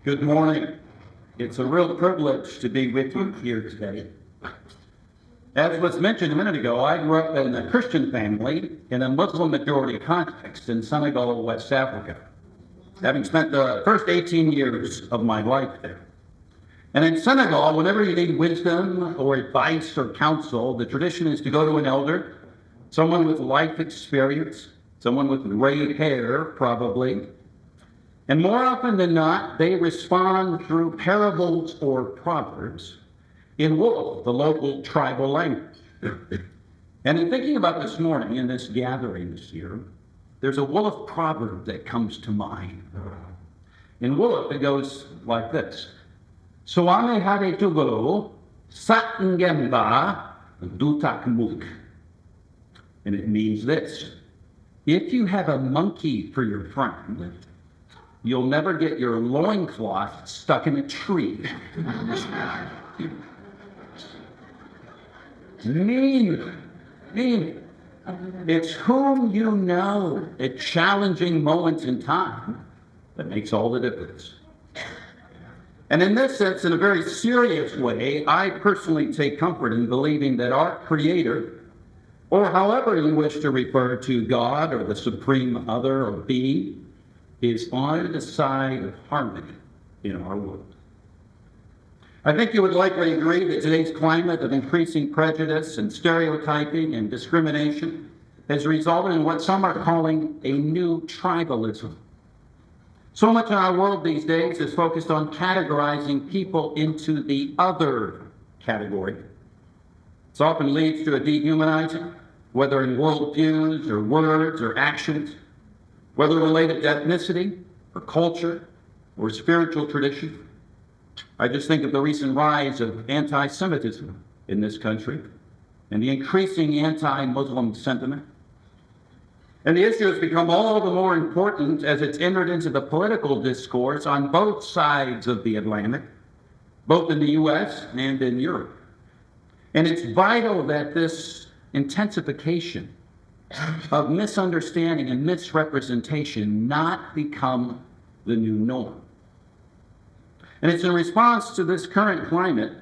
Good morning. It's a real privilege to be with you here today. As was mentioned a minute ago, I grew up in a Christian family in a Muslim majority context in Senegal, West Africa, having spent the first 18 years of my life there. And in Senegal, whenever you need wisdom or advice or counsel, the tradition is to go to an elder, someone with life experience, someone with gray hair, probably. And more often than not, they respond through parables or proverbs in Wolof, the local tribal language. And in thinking about this morning in this gathering this year, there's a Wolof proverb that comes to mind. In Wolof, it goes like this: Soame hare tugolo, sat ngemba, dutak muk. And it means this: if you have a monkey for your friend, you'll never get your loincloth stuck in a tree. Mean. It's whom you know at challenging moments in time that makes all the difference. And in this sense, in a very serious way, I personally take comfort in believing that our Creator, or however you wish to refer to God or the supreme other or being, is on the side of harmony in our world. I think you would likely agree that today's climate of increasing prejudice and stereotyping and discrimination has resulted in what some are calling a new tribalism. So much in our world these days is focused on categorizing people into the other category. This often leads to a dehumanizing, whether in worldviews or words or actions, whether related to ethnicity or culture or spiritual tradition. I just think of the recent rise of anti-Semitism in this country and the increasing anti-Muslim sentiment. And the issue has become all the more important as it's entered into the political discourse on both sides of the Atlantic, both in the U.S. and in Europe. And it's vital that this intensification of misunderstanding and misrepresentation not become the new norm. And it's in response to this current climate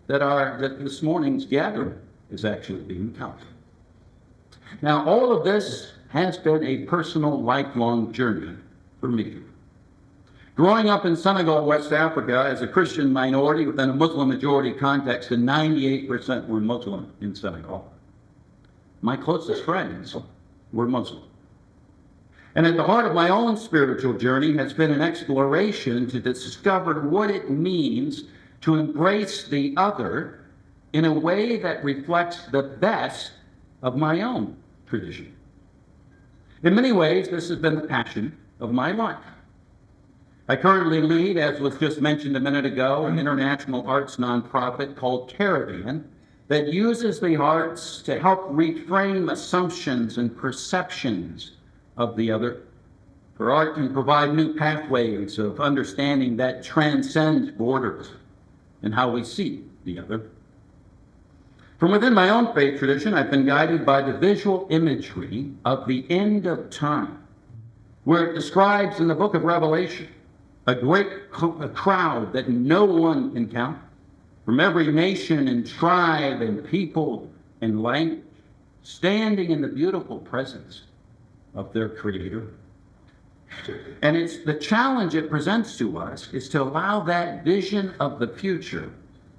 that this morning's gathering is actually being held. Now, all of this has been a personal, lifelong journey for me. Growing up in Senegal, West Africa, as a Christian minority within a Muslim majority context, and 98% were Muslim in Senegal, my closest friends were Muslim. And at the heart of my own spiritual journey has been an exploration to discover what it means to embrace the other in a way that reflects the best of my own tradition. In many ways, this has been the passion of my life. I currently lead, as was just mentioned a minute ago, an international arts nonprofit called CARAVAN that uses the arts to help reframe assumptions and perceptions of the other. For art can provide new pathways of understanding that transcend borders and how we see the other. From within my own faith tradition, I've been guided by the visual imagery of the end of time, where it describes in the book of Revelation a crowd that no one can count, from every nation and tribe and people and language, standing in the beautiful presence of their Creator. And it's the challenge it presents to us is to allow that vision of the future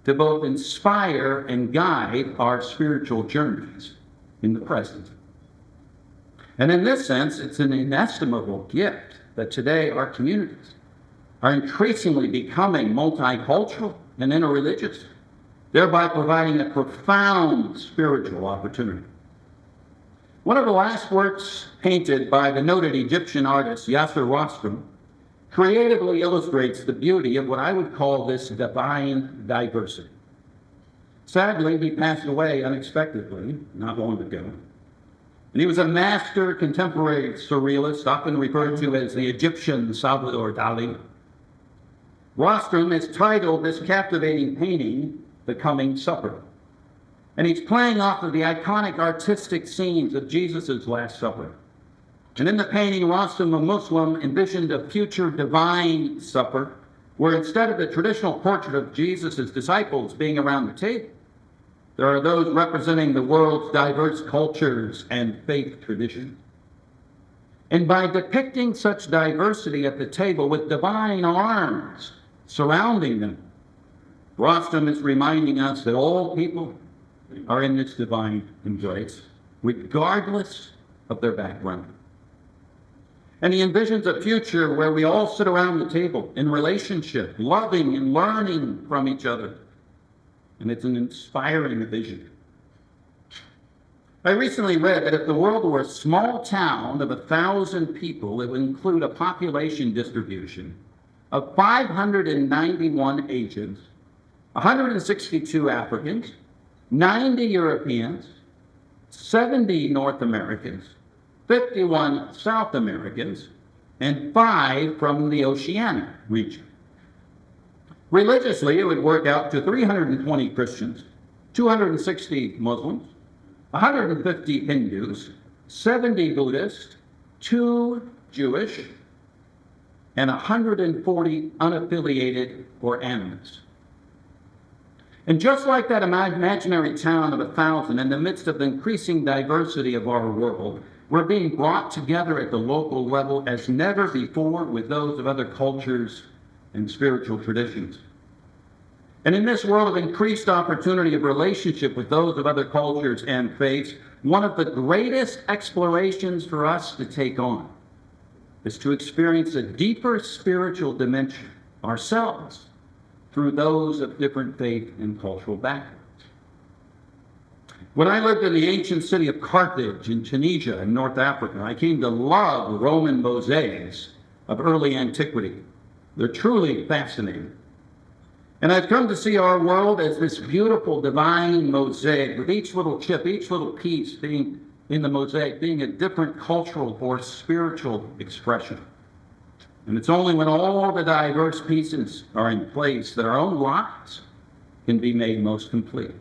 to both inspire and guide our spiritual journeys in the present. And in this sense, it's an inestimable gift that today our communities are increasingly becoming multicultural and interreligious, thereby providing a profound spiritual opportunity. One of the last works painted by the noted Egyptian artist Yasser Rostom creatively illustrates the beauty of what I would call this divine diversity. Sadly, he passed away unexpectedly not long ago. And he was a master contemporary surrealist, often referred to as the Egyptian Salvador Dali. Rostom has titled this captivating painting, The Coming Supper. And he's playing off of the iconic artistic scenes of Jesus' Last Supper. And in the painting, Rostom, a Muslim, envisioned a future divine supper where instead of the traditional portrait of Jesus' disciples being around the table, there are those representing the world's diverse cultures and faith traditions. And by depicting such diversity at the table with divine arms surrounding them, Rostom is reminding us that all people are in this divine embrace, regardless of their background. And he envisions a future where we all sit around the table in relationship, loving and learning from each other. And it's an inspiring vision. I recently read that if the world were a small town of 1,000 people, it would include a population distribution of 591 Asians, 162 Africans, 90 Europeans, 70 North Americans, 51 South Americans, and 5 from the Oceanic region. Religiously, it would work out to 320 Christians, 260 Muslims, 150 Hindus, 70 Buddhists, 2 Jewish, and 140 unaffiliated or animists. And just like that imaginary town of 1,000, in the midst of the increasing diversity of our world, we're being brought together at the local level as never before with those of other cultures and spiritual traditions. And in this world of increased opportunity of relationship with those of other cultures and faiths, one of the greatest explorations for us to take on is to experience a deeper spiritual dimension ourselves through those of different faith and cultural backgrounds. When I lived in the ancient city of Carthage in Tunisia in North Africa, I came to love Roman mosaics of early antiquity. They're truly fascinating. And I've come to see our world as this beautiful divine mosaic, with each little chip, each little piece being in the mosaic, being a different cultural or spiritual expression. And it's only when all the diverse pieces are in place that our own lives can be made most complete.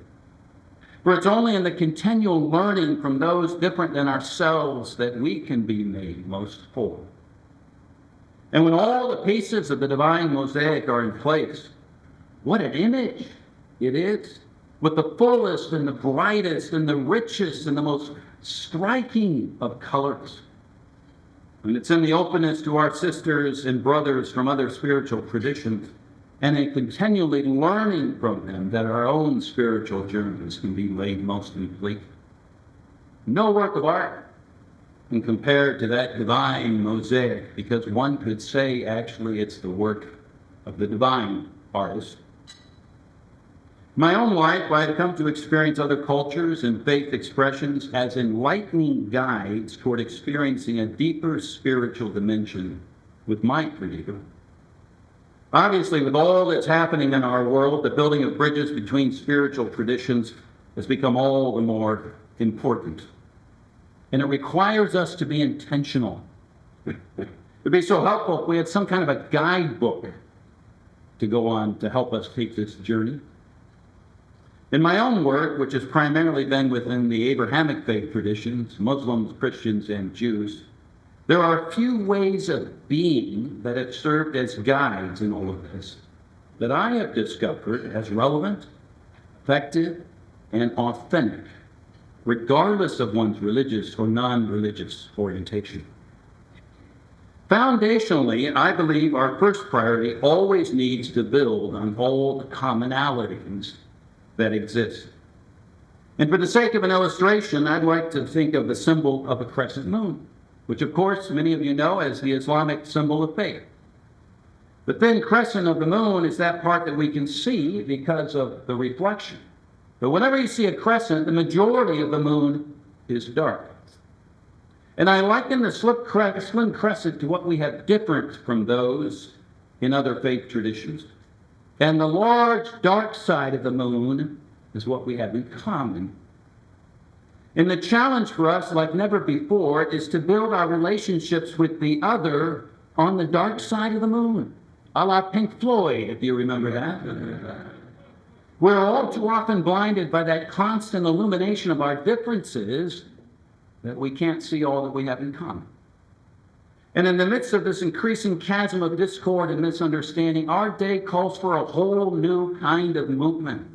For it's only in the continual learning from those different than ourselves that we can be made most whole. And when all the pieces of the divine mosaic are in place, what an image it is, with the fullest and the brightest and the richest and the most striking of colors. And it's in the openness to our sisters and brothers from other spiritual traditions and in continually learning from them that our own spiritual journeys can be made most complete. No work of art can compare to that divine mosaic, because one could say actually it's the work of the divine artist. My own life, I have come to experience other cultures and faith expressions as enlightening guides toward experiencing a deeper spiritual dimension with my Creator. Obviously, with all that's happening in our world, the building of bridges between spiritual traditions has become all the more important. And it requires us to be intentional. It would be so helpful if we had some kind of a guidebook to go on to help us take this journey. In my own work, which has primarily been within the Abrahamic faith traditions, Muslims, Christians, and Jews, there are a few ways of being that have served as guides in all of this that I have discovered as relevant, effective, and authentic, regardless of one's religious or non-religious orientation. Foundationally, I believe our first priority always needs to build on all the commonalities that exist. And for the sake of an illustration, I'd like to think of the symbol of a crescent moon, which of course many of you know as the Islamic symbol of faith. The thin crescent of the moon is that part that we can see because of the reflection. But whenever you see a crescent, the majority of the moon is dark. And I liken the slim crescent to what we have different from those in other faith traditions. And the large dark side of the moon is what we have in common. And the challenge for us, like never before, is to build our relationships with the other on the dark side of the moon, a la Pink Floyd, if you remember that. We're all too often blinded by that constant illumination of our differences that we can't see all that we have in common. And in the midst of this increasing chasm of discord and misunderstanding, our day calls for a whole new kind of movement,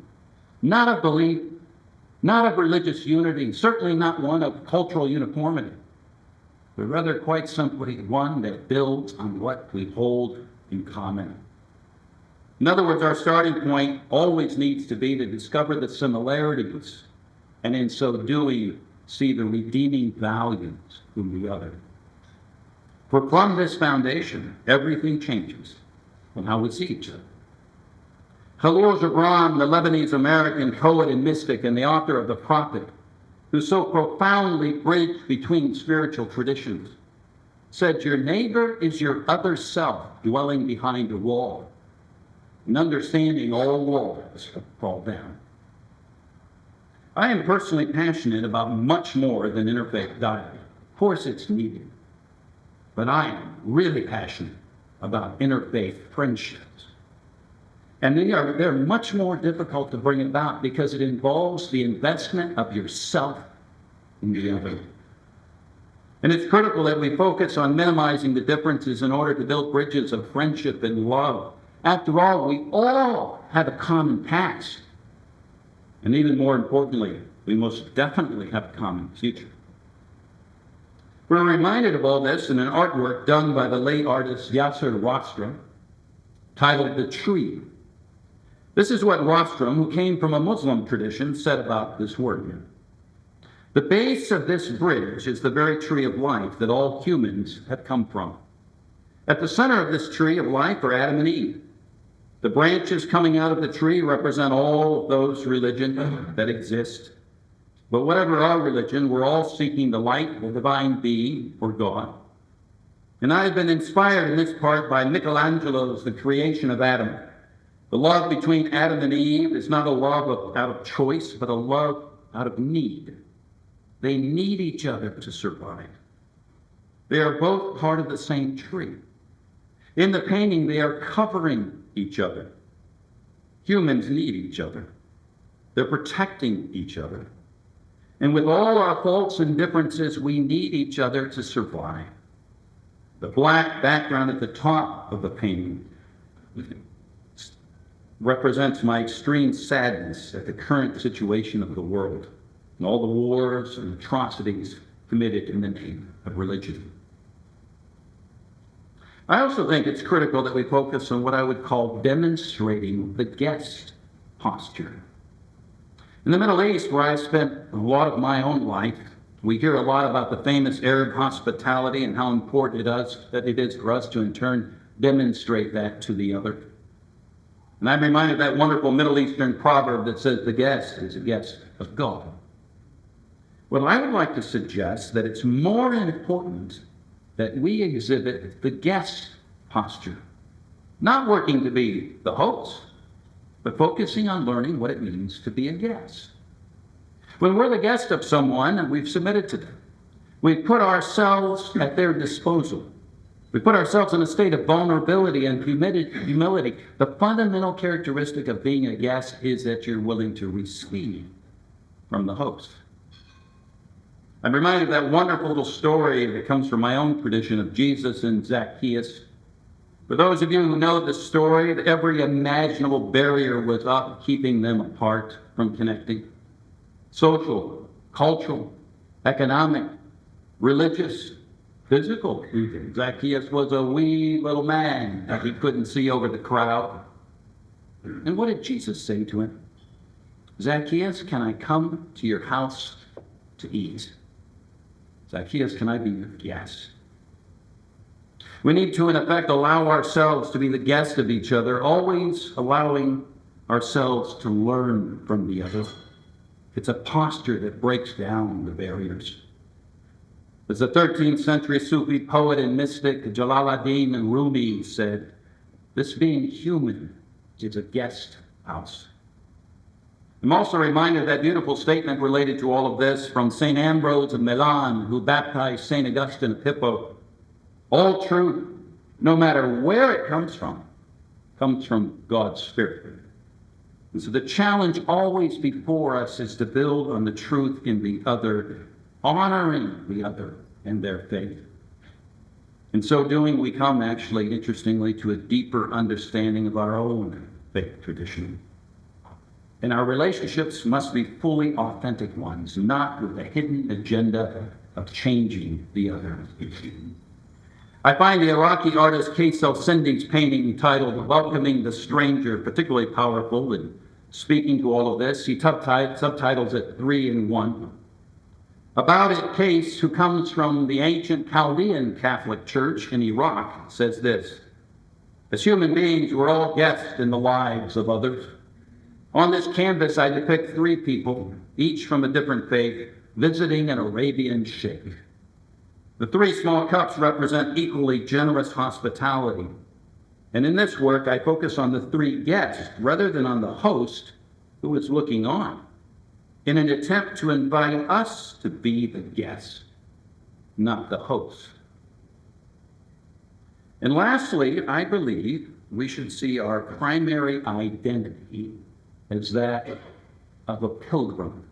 not of belief, not of religious unity, certainly not one of cultural uniformity, but rather quite simply one that builds on what we hold in common. In other words, our starting point always needs to be to discover the similarities, and in so doing, see the redeeming values in the other. For from this foundation, everything changes in how we see each other. Kahlil Gibran, the Lebanese-American poet and mystic and the author of The Prophet, who so profoundly bridged between spiritual traditions, said, "Your neighbor is your other self dwelling behind a wall, and understanding all walls fall down." I am personally passionate about much more than interfaith dialogue. Of course it's needed. But I am really passionate about interfaith friendships. And they're much more difficult to bring about because it involves the investment of yourself in the other. And it's critical that we focus on minimizing the differences in order to build bridges of friendship and love. After all, we all have a common past. And even more importantly, we most definitely have a common future. We're reminded of all this in an artwork done by the late artist Yasser Rostom, titled "The Tree." This is what Rostom, who came from a Muslim tradition, said about this work. "The base of this bridge is the very tree of life that all humans have come from. At the center of this tree of life are Adam and Eve. The branches coming out of the tree represent all of those religions that exist. But whatever our religion, we're all seeking the light of the divine being, or God. And I have been inspired in this part by Michelangelo's The Creation of Adam. The love between Adam and Eve is not a love out of choice, but a love out of need. They need each other to survive. They are both part of the same tree. In the painting, they are covering each other. Humans need each other. They're protecting each other. And with all our faults and differences, we need each other to survive." The black background at the top of the painting represents my extreme sadness at the current situation of the world and all the wars and atrocities committed in the name of religion. I also think it's critical that we focus on what I would call demonstrating the guest posture. In the Middle East, where I spent a lot of my own life, we hear a lot about the famous Arab hospitality and how important it is for us to in turn demonstrate that to the other. And I'm reminded of that wonderful Middle Eastern proverb that says the guest is a guest of God. Well, I would like to suggest that it's more important that we exhibit the guest posture, not working to be the host, but focusing on learning what it means to be a guest. When we're the guest of someone and we've submitted to them, we put ourselves at their disposal. We put ourselves in a state of vulnerability and humility. The fundamental characteristic of being a guest is that you're willing to receive from the host. I'm reminded of that wonderful little story that comes from my own tradition of Jesus and Zacchaeus. For those of you who know the story, every imaginable barrier was up, keeping them apart from connecting. Social, cultural, economic, religious, physical. Zacchaeus was a wee little man that he couldn't see over the crowd. And what did Jesus say to him? "Zacchaeus, can I come to your house to eat? Zacchaeus, can I be your guest?" We need to, in effect, allow ourselves to be the guest of each other, always allowing ourselves to learn from the other. It's a posture that breaks down the barriers. As the 13th century Sufi poet and mystic Jalaluddin Rumi said, "This being human is a guest house." I'm also reminded of that beautiful statement related to all of this from St. Ambrose of Milan, who baptized St. Augustine of Hippo. "All truth, no matter where it comes from God's Spirit." And so the challenge always before us is to build on the truth in the other, honoring the other and their faith. In so doing, we come actually, interestingly, to a deeper understanding of our own faith tradition. And our relationships must be fully authentic ones, not with a hidden agenda of changing the other. I find the Iraqi artist Sindy's painting titled Welcoming the Stranger particularly powerful. And speaking to all of this, he subtitles it 3 in 1. About it, Case, who comes from the ancient Chaldean Catholic Church in Iraq, says this: as human beings, we're all guests in the lives of others. On this canvas, I depict 3 people, each from a different faith, visiting an Arabian sheikh. The 3 small cups represent equally generous hospitality. And in this work, I focus on the 3 guests rather than on the host who is looking on, in an attempt to invite us to be the guest, not the host. And lastly, I believe we should see our primary identity as that of a pilgrim.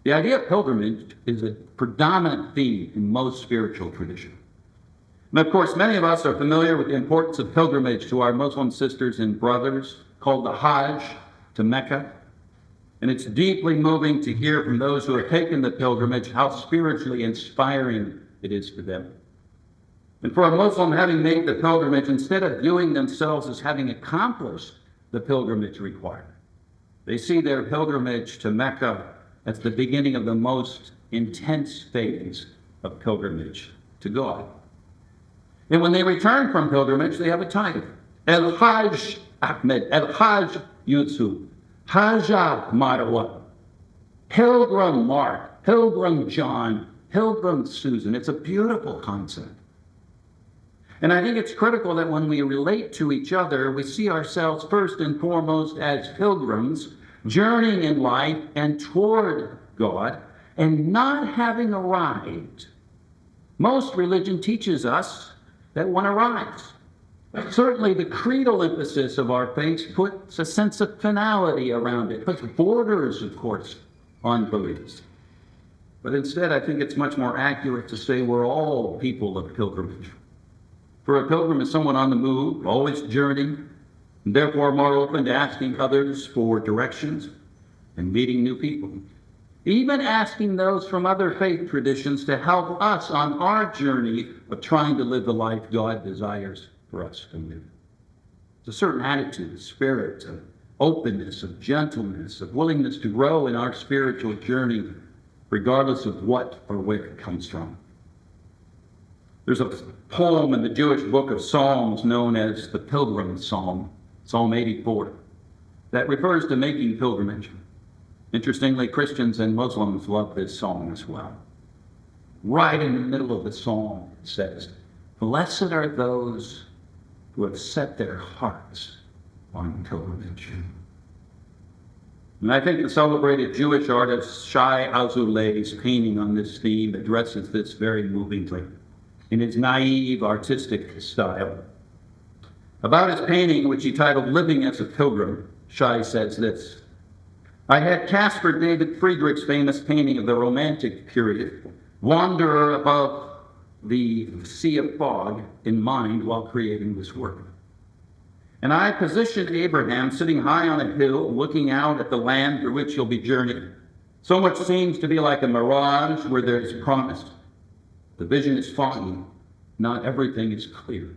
The idea of pilgrimage is a predominant theme in most spiritual traditions. And of course, many of us are familiar with the importance of pilgrimage to our Muslim sisters and brothers, called the Hajj, to Mecca. And it's deeply moving to hear from those who have taken the pilgrimage how spiritually inspiring it is for them. And for a Muslim, having made the pilgrimage, instead of viewing themselves as having accomplished the pilgrimage required, they see their pilgrimage to Mecca as the beginning of the most intense phase of pilgrimage to God. And when they return from pilgrimage, they have a title: El Hajj Ahmed, El Hajj Yusuf, Hajj Marwa, Pilgrim Mark, Pilgrim John, Pilgrim Susan. It's a beautiful concept. And I think it's critical that when we relate to each other, we see ourselves first and foremost as pilgrims, journeying in life and toward God, and not having arrived. Most religion teaches us that one arrives. Certainly the creedal emphasis of our faith puts a sense of finality around it, puts borders, of course, on beliefs. But instead, I think it's much more accurate to say we're all people of pilgrimage. For a pilgrim is someone on the move, always journeying, and therefore more open to asking others for directions and meeting new people. Even asking those from other faith traditions to help us on our journey of trying to live the life God desires for us to live. It's a certain attitude, a spirit of openness, of gentleness, of willingness to grow in our spiritual journey, regardless of what or where it comes from. There's a poem in the Jewish book of Psalms known as the Pilgrim Psalm, Psalm 84, that refers to making pilgrimage. Interestingly, Christians and Muslims love this psalm as well. Right in the middle of the psalm, it says, "Blessed are those who have set their hearts on pilgrimage." And I think the celebrated Jewish artist Shai Azoulay's painting on this theme addresses this very movingly in his naive artistic style. About his painting, which he titled Living as a Pilgrim, Shai says this: "I had Caspar David Friedrich's famous painting of the Romantic period, Wanderer above the sea of fog, in mind while creating this work. And I positioned Abraham sitting high on a hill, looking out at the land through which he'll be journeying. So much seems to be like a mirage where there is promise. The vision is foggy, not everything is clear.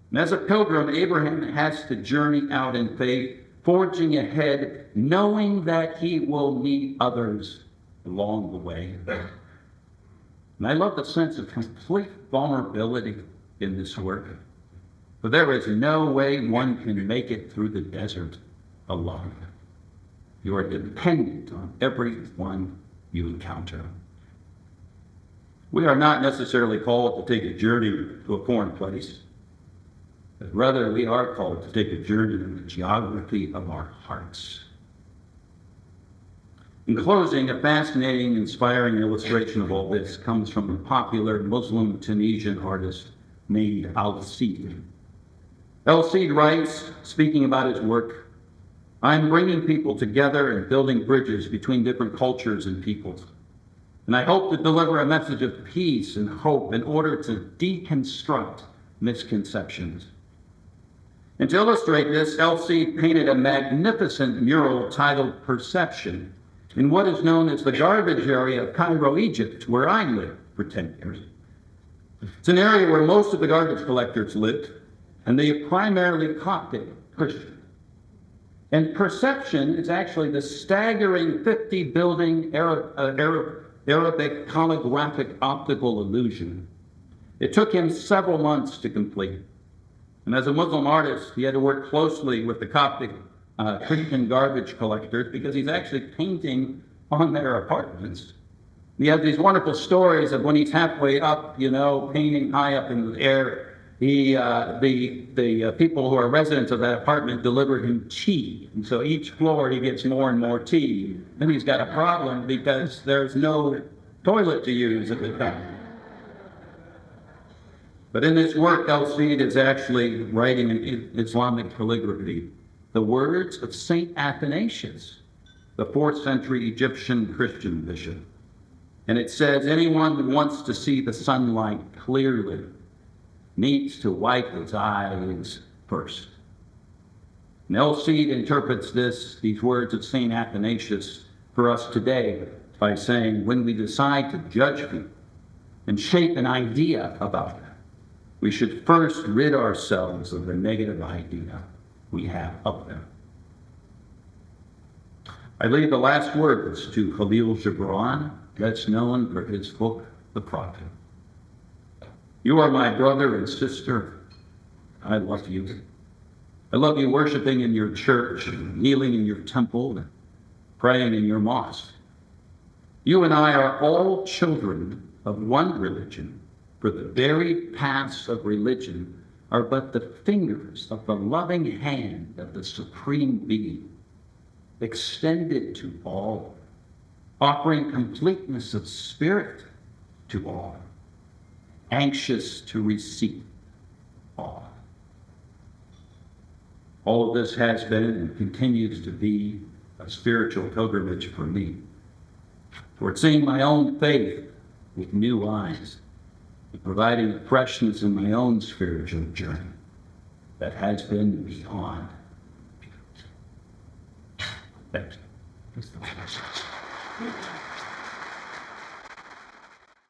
And as a pilgrim, Abraham has to journey out in faith, forging ahead, knowing that he will meet others along the way. And I love the sense of complete vulnerability in this work. For there is no way one can make it through the desert alone. You are dependent on everyone you encounter. We are not necessarily called to take a journey to a foreign place, but rather we are called to take a journey in the geography of our hearts. In closing, a fascinating, inspiring illustration of all this comes from a popular Muslim Tunisian artist named Al-Seed. El-Seed writes, speaking about his work, "I'm bringing people together and building bridges between different cultures and peoples. And I hope to deliver a message of peace and hope in order to deconstruct misconceptions. And to illustrate this, Elsie painted a magnificent mural titled Perception in what is known as the garbage area of Cairo, Egypt, where I lived for 10 years. It's an area where most of the garbage collectors lived, and they are primarily Coptic Christian. And Perception is actually the staggering 50-building Arabic holographic optical illusion. It took him several months to complete. And as a Muslim artist, he had to work closely with the Coptic Christian garbage collectors because he's actually painting on their apartments. He has these wonderful stories of when he's halfway up, painting high up in the air, the people who are residents of that apartment deliver him tea. And so each floor he gets more and more tea. Then he's got a problem because there's no toilet to use at the time. But in this work, Elsie is actually writing in Islamic calligraphy the words of Saint Athanasius, the 4th century Egyptian Christian bishop. And it says, anyone who wants to see the sunlight clearly needs to wipe his eyes first. And Elsie interprets these words of Saint Athanasius for us today by saying, when we decide to judge people and shape an idea about them, we should first rid ourselves of the negative idea we have of them. I leave the last words to Kahlil Gibran, best known for his book, The Prophet. You are my brother and sister. I love you. I love you worshiping in your church, kneeling in your temple, and praying in your mosque. You and I are all children of one religion, for the very paths of religion are but the fingers of the loving hand of the Supreme Being, extended to all, offering completeness of spirit to all, anxious to receive all. All of this has been and continues to be a spiritual pilgrimage for me, toward seeing my own faith with new eyes, and providing a freshness in my own spiritual journey that has been beyond. Thanks.